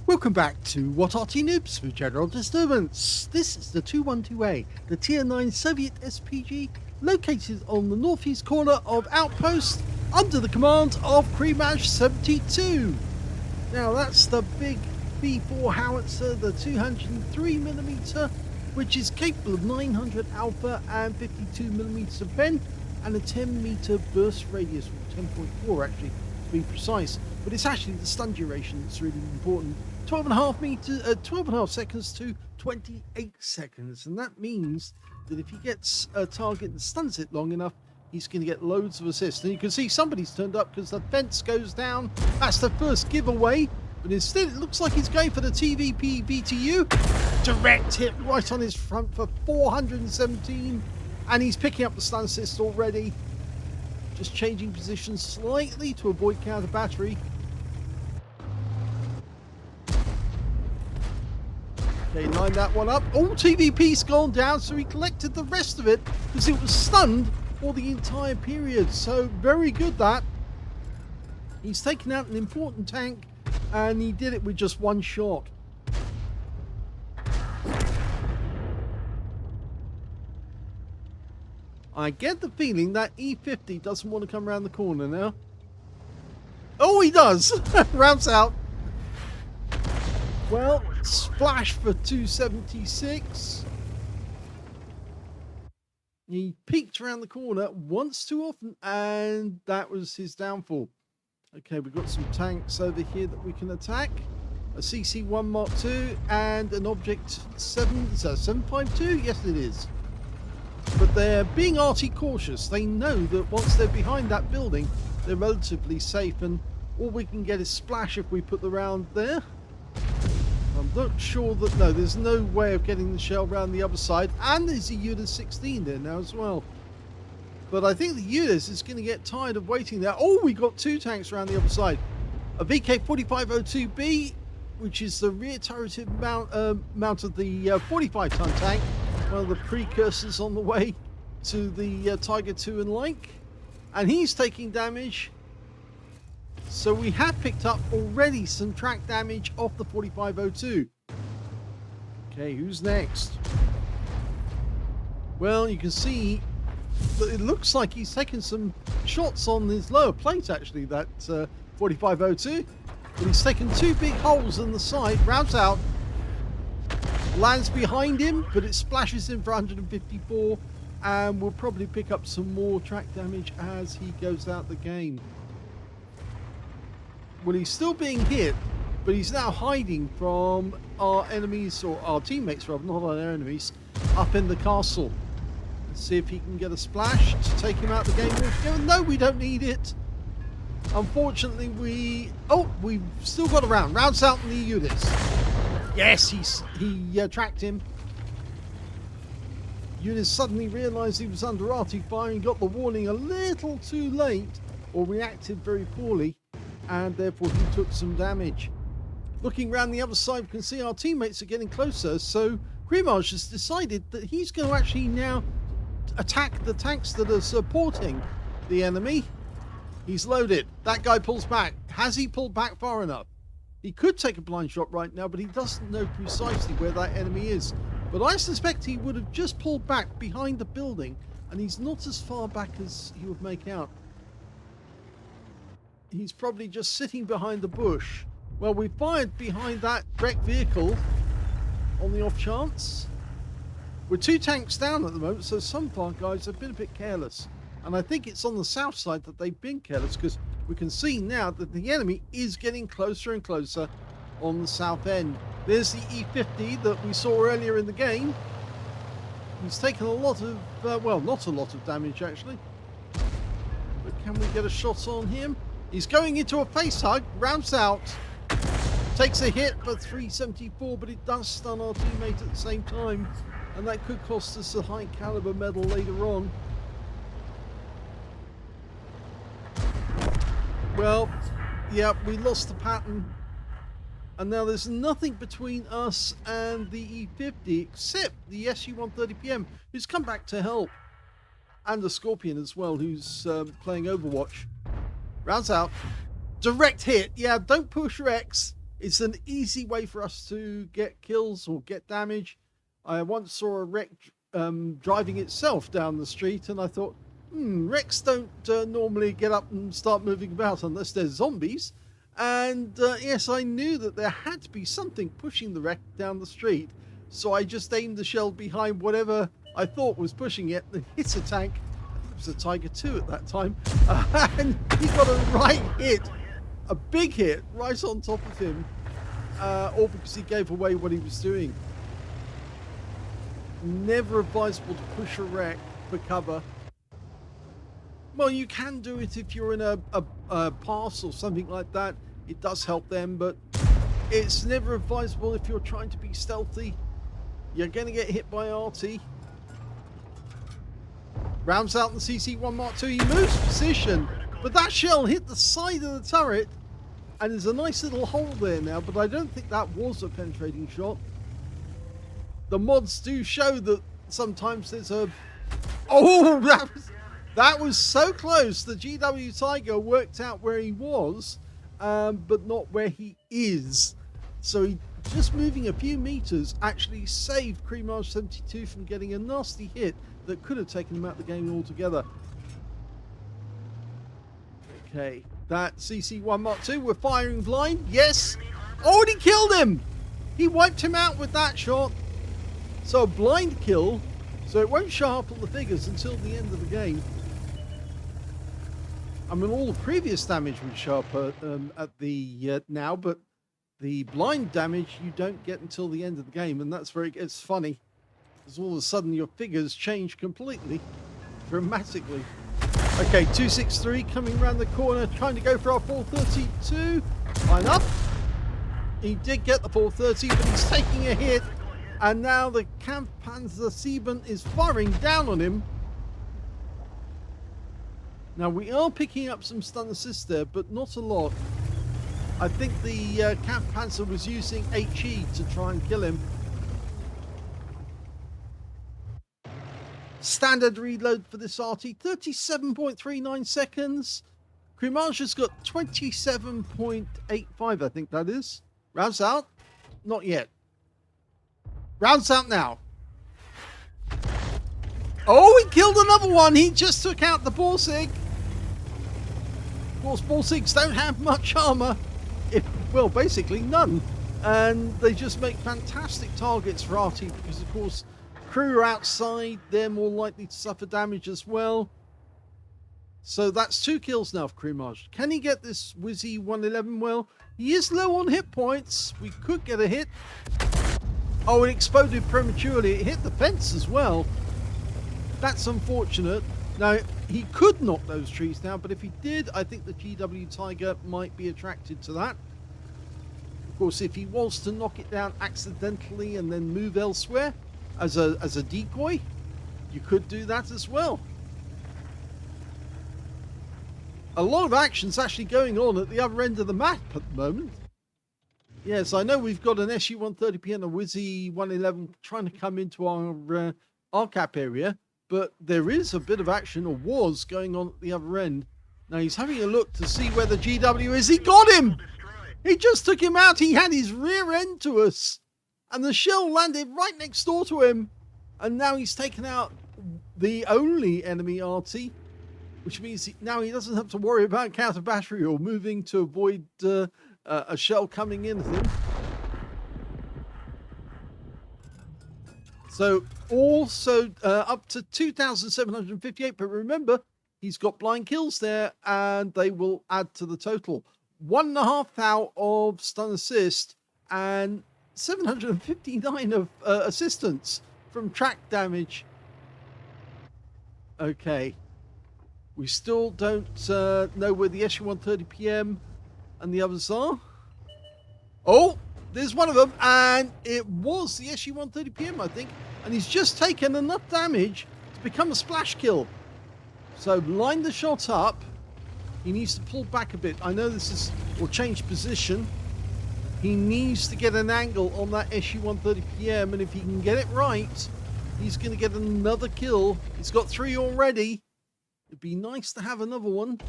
Welcome back to What Arty Noobs for General Disturbance. This is the 212A, the Tier 9 Soviet SPG, located on the northeast corner of Outpost, under the command of krimaj72. Now that's the big B4 howitzer, the 203mm, which is capable of 900 alpha and 52mm of pen, and a 10-meter burst radius, or 10.4 actually to be precise. But it's actually the stun duration that's really important. 12.5 seconds to 28 seconds, and that means that if he gets a target that stuns it long enough, he's going to get loads of assists. And you can see somebody's turned up because the fence goes down. That's the first giveaway, but instead it looks like he's going for the TVP BTU. Direct hit right on his front for 417, and he's picking up the stun assist already. Just changing position slightly to avoid counter battery. Okay, line that one up. Oh, TVP's gone down, so he collected the rest of it because it was stunned for the entire period. So very good that. He's taken out an important tank, and he did it with just one shot. I get the feeling that E50 doesn't want to come around the corner now. Oh, he does! Ramps out. Well, splash for 276. He peeked around the corner once too often, and that was his downfall. Okay, we've got some tanks over here that we can attack. A CC-1 Mark II and an Object 7, is that 752? Yes, it is. But they're being arty cautious. They know that once they're behind that building, they're relatively safe, and all we can get is splash if we put the round there. I'm not sure that, no, there's no way of getting the shell around the other side, and there's a UDAS 16 there now as well. But I think the UDAS is going to get tired of waiting there. Oh, we got two tanks around the other side. A VK4502B, which is the rear turreted mount of the 45-ton tank. One of the precursors on the way to the Tiger II and like. And he's taking damage. So we have picked up already some track damage off the 4502. Okay, who's next? Well, you can see that it looks like he's taken some shots on his lower plate, actually, that 4502. But he's taken two big holes in the side, rounds out, lands behind him, but it splashes him for 154, and we'll probably pick up some more track damage as he goes out the game. Well, he's still being hit, but he's now hiding from our enemies, or our teammates rather, not our enemies, up in the castle. Let's see if he can get a splash to take him out the game altogether. No, we don't need it. Unfortunately, we've still got a round. Rounds out in the UDAS. Yes, he tracked him. UDAS suddenly realised he was under Arty fire and got the warning a little too late, or reacted very poorly, and therefore he took some damage. Looking around the other side, we can see our teammates are getting closer, so krimaj has decided that he's going to actually now attack the tanks that are supporting the enemy. He's loaded. That guy pulls back. Has he pulled back far enough? He could take a blind shot right now, but he doesn't know precisely where that enemy is. But I suspect he would have just pulled back behind the building, and he's not as far back as he would make out. He's probably just sitting behind the bush. Well, we fired behind that wrecked vehicle on the off chance. We're two tanks down at the moment, so some of our guys have been a bit careless. And I think it's on the south side that they've been careless, because we can see now that the enemy is getting closer and closer on the south end. There's the E50 that we saw earlier in the game. He's taken a lot of, well, not a lot of damage actually. But can we get a shot on him? He's going into a face hug, rounds out, takes a hit for 374, but it does stun our teammate at the same time, and that could cost us a high caliber medal later on. Well, yeah, we lost the pattern, and now there's nothing between us and the E50 except the SU-130PM, who's come back to help, and the Scorpion as well, who's playing Overwatch. Rounds out. Direct hit. Yeah, don't push your X. It's an easy way for us to get kills or get damage. I once saw a wreck driving itself down the street, and I thought, wrecks don't normally get up and start moving about unless there's zombies. And yes, I knew that there had to be something pushing the wreck down the street. So I just aimed the shell behind whatever I thought was pushing it and hit a tank. It was a Tiger II at that time. And he got a right hit, a big hit right on top of him. All because he gave away what he was doing. Never advisable to push a wreck for cover. Well, you can do it if you're in a pass or something like that. It does help them, but it's never advisable if you're trying to be stealthy. You're going to get hit by Arty. Rounds out the CC1 Mark II. He moves position, but that shell hit the side of the turret, and there's a nice little hole there now, but I don't think that was a penetrating shot. The mods do show that sometimes there's a... Oh, that was so close. The GW Tiger worked out where he was, but not where he is. So he, just moving a few meters, actually saved krimaj72 from getting a nasty hit that could have taken him out of the game altogether. Okay, that CC1 Mark II, we're firing blind. Yes, already killed him. He wiped him out with that shot. So a blind kill, so it won't show up on the figures until the end of the game. I mean, all the previous damage would show up at the now, but the blind damage you don't get until the end of the game, and that's where it gets funny, because all of a sudden your figures change completely, dramatically. Okay, 263 coming around the corner, trying to go for our 432. Line up. He did get the 430, but he's taking a hit, and now the Kampfpanzer 7 is firing down on him. Now, we are picking up some stun assist there, but not a lot. I think the Kampfpanzer was using HE to try and kill him. Standard reload for this Arty, 37.39 seconds. Krimaj has got 27.85, I think that is. Rounds out? Not yet. Rounds out now. Oh, he killed another one. He just took out the Borsig. Of course, Borsigs don't have much armor. Well, basically none. And they just make fantastic targets for Arty because, of course, crew are outside. They're more likely to suffer damage as well. So that's 2 kills now for Krimaj. Can he get this Wizzy 111? Well, he is low on hit points. We could get a hit. Oh, it exploded prematurely. It hit the fence as well. That's unfortunate. Now, he could knock those trees down, but if he did, I think the GW Tiger might be attracted to that. Of course, if he was to knock it down accidentally and then move elsewhere as a decoy, you could do that as well. A lot of action's actually going on at the other end of the map at the moment. Yes, I know we've got an SU-130P and a Wizzy 111 trying to come into our RCAP area, but there is a bit of action, or was, going on at the other end. Now he's having a look to see where the GW is. He got him! He just took him out. He had his rear end to us. And the shell landed right next door to him. And now he's taken out the only enemy Arty, which means now he doesn't have to worry about counter battery or moving to avoid a shell coming in at him. So also up to 2,758, but remember, he's got blind kills there, and they will add to the total. 1.5 thou of stun assist, and 759 of assistance from track damage. Okay. We still don't know where the SU-130PM and the others are. Oh, there's one of them, and it was the SU-130PM, I think. And he's just taken enough damage to become a splash kill. So line the shot up. He needs to pull back a bit. I know this is, or change position. He needs to get an angle on that SU-130PM, and if he can get it right, he's going to get another kill. He's got 3 already. It'd be nice to have another one.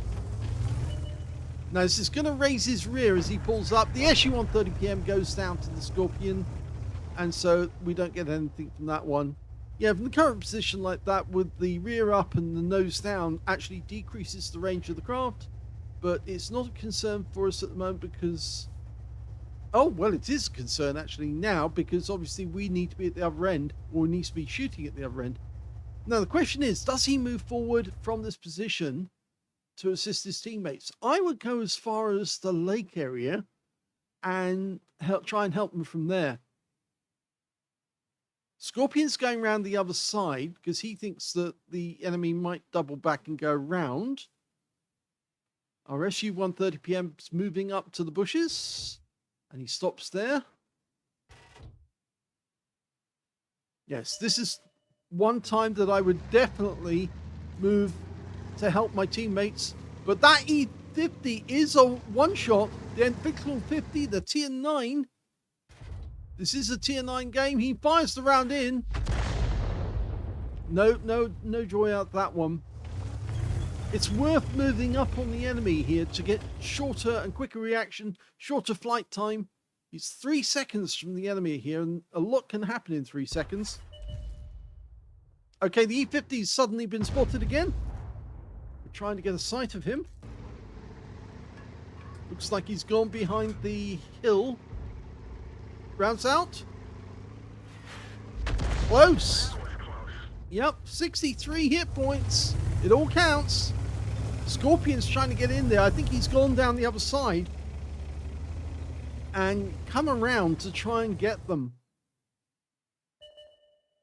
Now, this is going to raise his rear as he pulls up. The SU-130PM goes down to the Scorpion, and so we don't get anything from that one. Yeah, from the current position like that, with the rear up and the nose down, actually decreases the range of the craft, but it's not a concern for us at the moment because... Oh, well, it is a concern actually now, because obviously we need to be at the other end, or we need to be shooting at the other end. Now, the question is, does he move forward from this position to assist his teammates? I would go as far as the lake area and try and help them from there. Scorpion's going around the other side because he thinks that the enemy might double back and go round. Our SU-130PM's moving up to the bushes, and he stops there. Yes, this is one time that I would definitely move to help my teammates, but that E50 is a one-shot. The NVIDIA 50, the tier 9. This is a tier 9 game. He fires the round in. No joy out that one. It's worth moving up on the enemy here to get shorter and quicker reaction, shorter flight time. He's 3 seconds from the enemy here, and a lot can happen in 3 seconds. Okay, the E50's suddenly been spotted again. We're trying to get a sight of him. Looks like he's gone behind the hill. Rounds out. Close. Yep, 63 hit points. It all counts. Scorpion's trying to get in there. I think he's gone down the other side and come around to try and get them.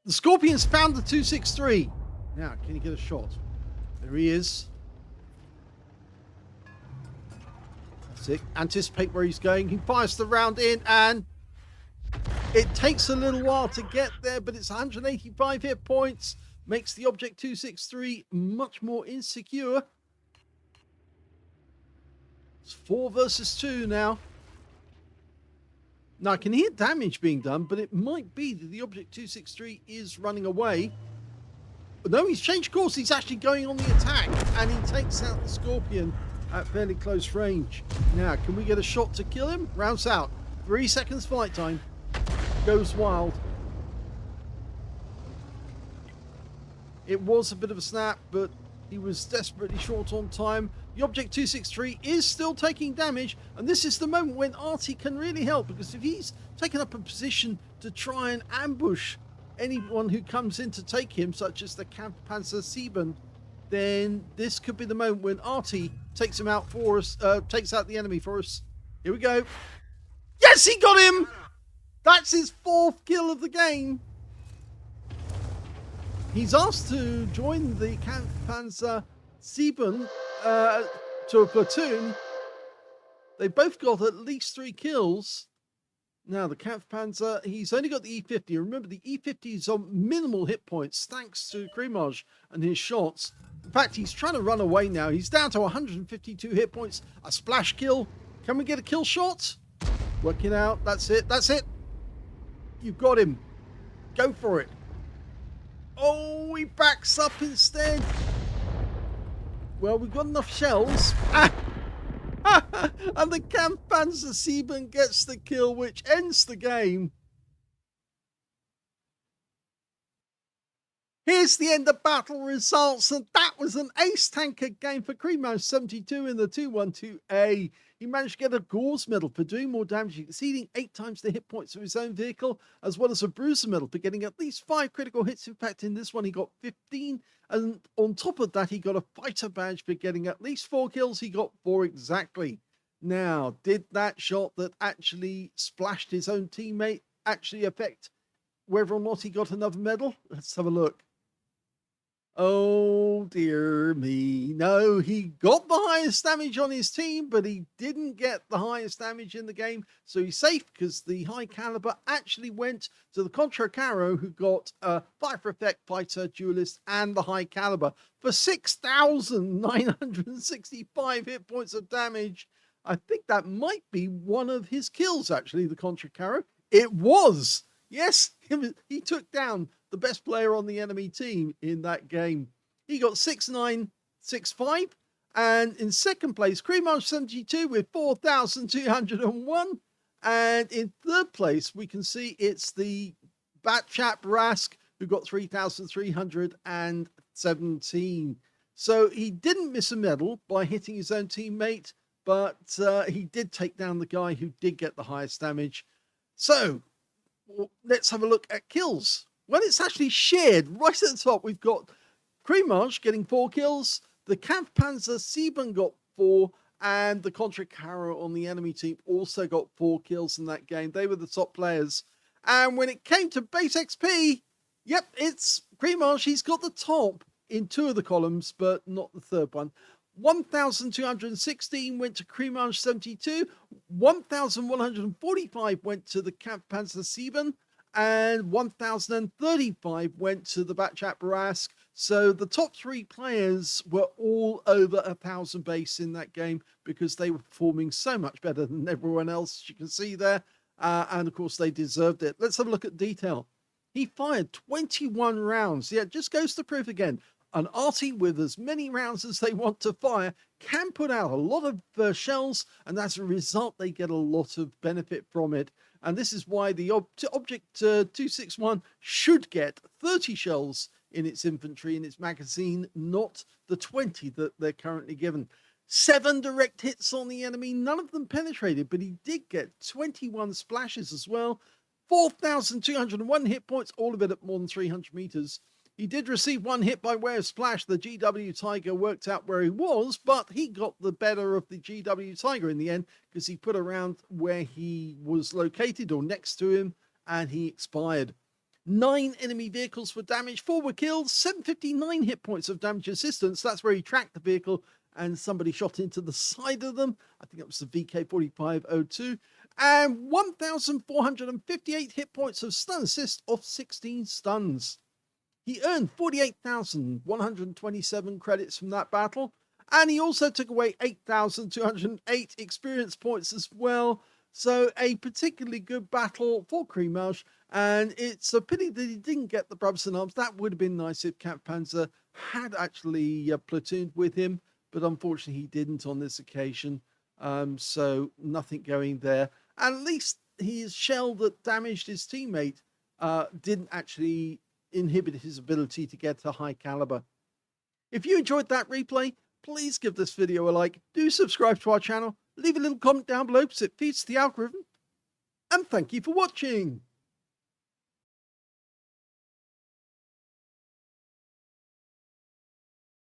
The Scorpion's found the 263. Now, can he get a shot? There he is. That's it. Anticipate where he's going. He fires the round in, and it takes a little while to get there, but it's 185 hit points. Makes the Object 263 much more insecure. It's 4 versus 2 now. Now, I can hear damage being done, but it might be that the Object 263 is running away. But no, he's changed course. He's actually going on the attack, and he takes out the Scorpion at fairly close range. Now, can we get a shot to kill him? Rounds out. 3 seconds flight time. Goes wild. It was a bit of a snap, but he was desperately short on time. The Object 263 is still taking damage, and this is the moment when Arty can really help, because if he's taken up a position to try and ambush anyone who comes in to take him, such as the Kampfpanzer 7, then this could be the moment when Arty takes him out for us, takes out the enemy for us. Here we go. Yes, he got him! That's his 4th kill of the game. He's asked to join the Kampfpanzer 7 to a platoon. They both got at least 3 kills. Now, the Kampfpanzer, he's only got the E50. Remember, the E50 is on minimal hit points thanks to Krimaj and his shots. In fact, he's trying to run away now. He's down to 152 hit points. A splash kill. Can we get a kill shot? Working out. That's it. That's it. You've got him. Go for it. Oh, he backs up instead. Well, we've got enough shells. And the Kampfpanzer 7 gets the kill, which ends the game. Here's the end of battle results, and that was an ace tanker game for krimaj72 in the 212A. He managed to get a Gauze medal for doing more damage, exceeding 8 times the hit points of his own vehicle, as well as a Bruiser medal for getting at least 5 critical hits. In fact, in this one, he got 15, and on top of that, he got a fighter badge for getting at least 4 kills. He got 4 exactly. Now, did that shot that actually splashed his own teammate actually affect whether or not he got another medal? Let's have a look. Oh, dear me. No, he got the highest damage on his team, but he didn't get the highest damage in the game. So he's safe because the high caliber actually went to the Contra Caro, who got a Fire Effect Fighter, Duelist, and the high caliber for 6,965 hit points of damage. I think that might be one of his kills, actually, the Contra Caro. It was. Yes, he took down the best player on the enemy team in that game. He got 6,965, And in second place, krimaj72 with 4,201. And in third place, we can see it's the Batchap Rask who got 3,317. So he didn't miss a medal by hitting his own teammate, but he did take down the guy who did get the highest damage. So let's have a look at kills. Well, it's actually shared right at the top. We've got Krimaj getting 4 kills. The Kampfpanzer-7 got 4, and the Contra Carro on the enemy team also got 4 kills in that game. They were the top players. And when it came to base XP, yep, it's Krimaj. He's got the top in 2 of the columns, but not the third one. 1,216 went to krimaj72, 1,145 went to the Kampfpanzer-7, and 1,035 went to the Batchap Rask. So the top 3 players were all over 1,000 base in that game because they were performing so much better than everyone else, as you can see there. And of course, they deserved it. Let's have a look at detail. He fired 21 rounds. Yeah, it just goes to proof again. An Arty with as many rounds as they want to fire can put out a lot of shells, and as a result, they get a lot of benefit from it. And this is why the Object 261 should get 30 shells in its infantry, in its magazine, not the 20 that they're currently given. 7 direct hits on the enemy, none of them penetrated, but he did get 21 splashes as well. 4,201 hit points, all of it at more than 300 meters. He did receive 1 hit by way of splash. The GW Tiger worked out where he was, but he got the better of the GW Tiger in the end because he put around where he was located or next to him, and he expired. 9 enemy vehicles were damaged, 4 were killed, 759 hit points of damage assistance. That's where he tracked the vehicle and somebody shot into the side of them. I think it was the VK4502. And 1,458 hit points of stun assist off 16 stuns. He earned 48,127 credits from that battle, and he also took away 8,208 experience points as well. So a particularly good battle for Krimaj, and it's a pity that he didn't get the Brothers in Arms. That would have been nice if Kampfpanzer had actually platooned with him, but unfortunately he didn't on this occasion. So nothing going there. And at least his shell that damaged his teammate didn't actually inhibit his ability to get a high caliber. If you enjoyed that replay, please give this video a like, do subscribe to our channel, leave a little comment down below because it feeds the algorithm, and thank you for watching.